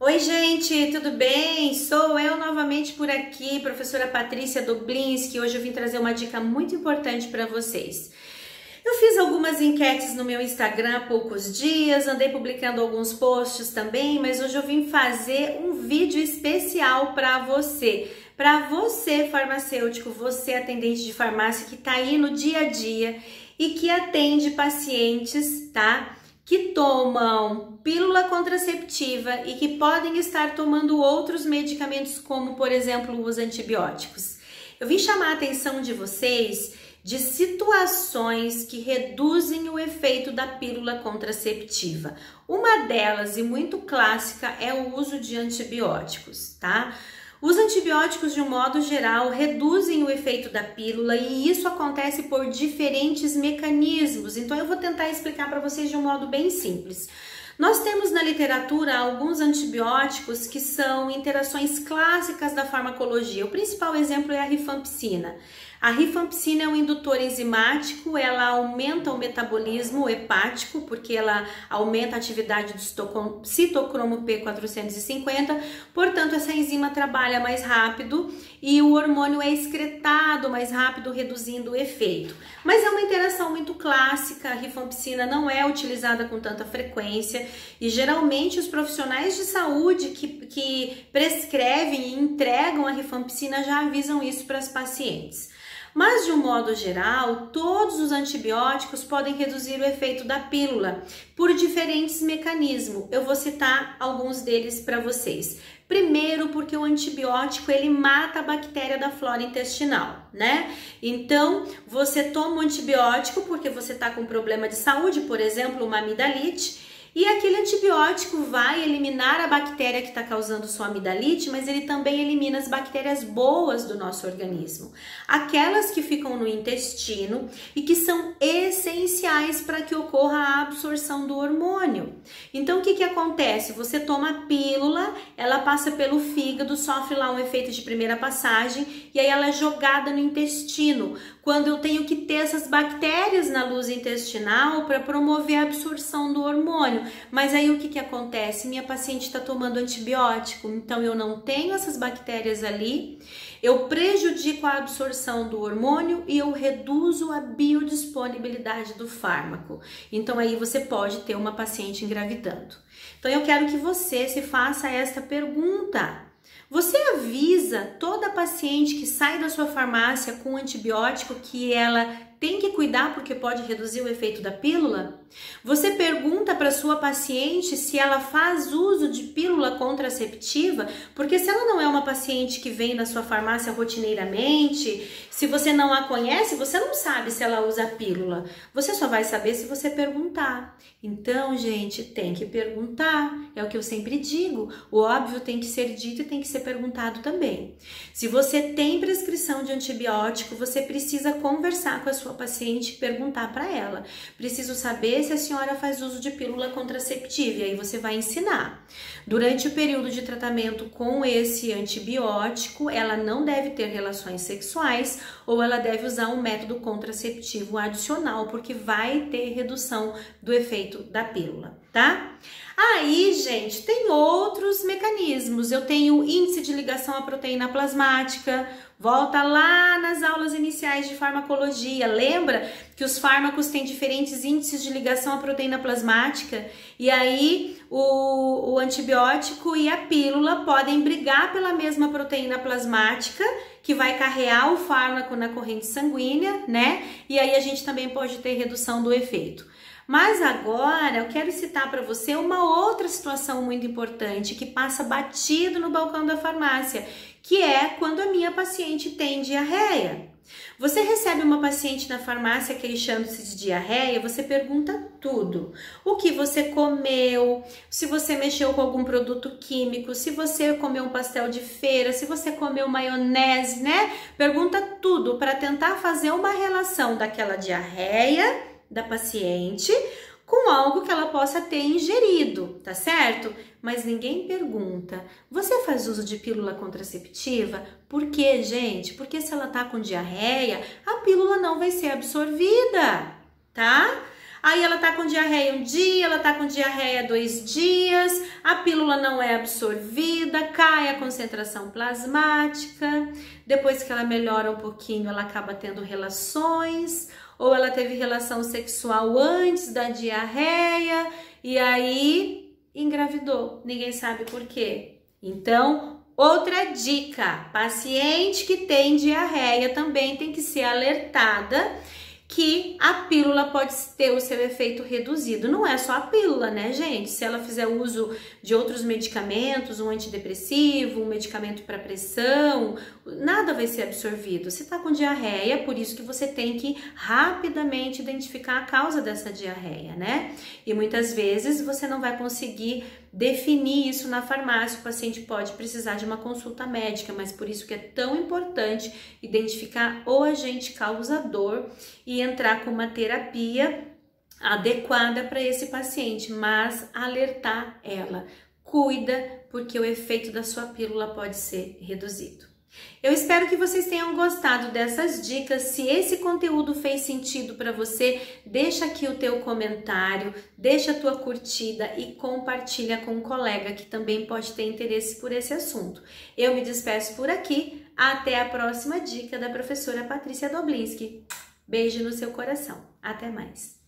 Oi, gente, tudo bem? Sou eu novamente por aqui, professora Patrícia Doblinski. Hoje eu vim trazer uma dica muito importante para vocês. Eu fiz algumas enquetes no meu Instagram há poucos dias, andei publicando alguns posts também, mas hoje eu vim fazer um vídeo especial para você. Para você, farmacêutico, você atendente de farmácia que está aí no dia a dia e que atende pacientes, tá? Que tomam pílula contraceptiva e que podem estar tomando outros medicamentos, como, por exemplo, os antibióticos. Eu vim chamar a atenção de vocês de situações que reduzem o efeito da pílula contraceptiva. Uma delas, e muito clássica, é o uso de antibióticos, tá? Os antibióticos, de um modo geral, reduzem o efeito da pílula e isso acontece por diferentes mecanismos. Então, eu vou tentar explicar para vocês de um modo bem simples. Nós temos na literatura alguns antibióticos que são interações clássicas da farmacologia. O principal exemplo é a rifampicina. A rifampicina é um indutor enzimático, ela aumenta o metabolismo hepático, porque ela aumenta a atividade do citocromo P450, portanto essa enzima trabalha mais rápido e o hormônio é excretado mais rápido, reduzindo o efeito. Mas é uma interação muito clássica, a rifampicina não é utilizada com tanta frequência e geralmente os profissionais de saúde que prescrevem e entregam a rifampicina já avisam isso para as pacientes. Mas, de um modo geral, todos os antibióticos podem reduzir o efeito da pílula por diferentes mecanismos. Eu vou citar alguns deles para vocês. Primeiro, porque o antibiótico ele mata a bactéria da flora intestinal, né? Então, você toma um antibiótico porque você está com problema de saúde, por exemplo, uma amidalite, e aquele antibiótico vai eliminar a bactéria que está causando sua amidalite, mas ele também elimina as bactérias boas do nosso organismo. Aquelas que ficam no intestino e que são essenciais para que ocorra a absorção do hormônio. Então, o que acontece? Você toma a pílula, ela passa pelo fígado, sofre lá um efeito de primeira passagem e aí ela é jogada no intestino. Quando eu tenho que ter essas bactérias na luz intestinal para promover a absorção do hormônio. Mas aí o que acontece? Minha paciente está tomando antibiótico, então eu não tenho essas bactérias ali, eu prejudico a absorção do hormônio e eu reduzo a biodisponibilidade do fármaco. Então aí você pode ter uma paciente engravidando. Então eu quero que você se faça esta pergunta. Você avisa toda paciente que sai da sua farmácia com antibiótico que ela tem que cuidar porque pode reduzir o efeito da pílula? Você pergunta para sua paciente se ela faz uso de pílula contraceptiva? Porque se ela não é uma paciente que vem na sua farmácia rotineiramente, se você não a conhece, você não sabe se ela usa pílula. Você só vai saber se você perguntar. Então, gente, tem que perguntar. É o que eu sempre digo. O óbvio tem que ser dito e tem que ser perguntado também. Se você tem prescrição de antibiótico, você precisa conversar com a sua paciente e perguntar para ela. Preciso saber se a senhora faz uso de pílula contraceptiva e aí você vai ensinar. Durante o período de tratamento com esse antibiótico, ela não deve ter relações sexuais ou ela deve usar um método contraceptivo adicional, porque vai ter redução do efeito da pílula, tá? Aí, gente, tem outros mecanismos. Eu tenho índice de ligação à proteína plasmática. Volta lá nas aulas iniciais de farmacologia. Lembra que os fármacos têm diferentes índices de ligação à proteína plasmática? E aí o antibiótico e a pílula podem brigar pela mesma proteína plasmática, que vai carrear o fármaco na corrente sanguínea, né? E aí a gente também pode ter redução do efeito. Mas agora eu quero citar para você uma outra situação muito importante que passa batido no balcão da farmácia, que é quando a minha paciente tem diarreia. Você recebe uma paciente na farmácia queixando-se de diarreia, você pergunta tudo. O que você comeu, se você mexeu com algum produto químico, se você comeu um pastel de feira, se você comeu maionese, né? Pergunta tudo para tentar fazer uma relação daquela diarreia da paciente com algo que ela possa ter ingerido, tá certo? Mas ninguém pergunta, você faz uso de pílula contraceptiva? Por quê, gente? Porque se ela tá com diarreia, a pílula não vai ser absorvida, tá? Aí ela tá com diarreia um dia, ela tá com diarreia 2 dias, a pílula não é absorvida, cai a concentração plasmática, depois que ela melhora um pouquinho, ela acaba tendo relações, ou ela teve relação sexual antes da diarreia, e aí engravidou, ninguém sabe por quê. Então, outra dica, paciente que tem diarreia também tem que ser alertada que a pílula pode ter o seu efeito reduzido. Não é só a pílula, né, gente? Se ela fizer uso de outros medicamentos, um antidepressivo, um medicamento para pressão, nada vai ser absorvido. Se tá com diarreia, por isso que você tem que rapidamente identificar a causa dessa diarreia, né? E muitas vezes você não vai conseguir definir isso na farmácia, o paciente pode precisar de uma consulta médica, mas por isso que é tão importante identificar o agente causador e entrar com uma terapia adequada para esse paciente, mas alertar ela. Cuida, porque o efeito da sua pílula pode ser reduzido. Eu espero que vocês tenham gostado dessas dicas. Se esse conteúdo fez sentido para você, deixa aqui o teu comentário, deixa a tua curtida e compartilha com um colega que também pode ter interesse por esse assunto. Eu me despeço por aqui, até a próxima dica da professora Patrícia Doblinski. Beijo no seu coração, até mais!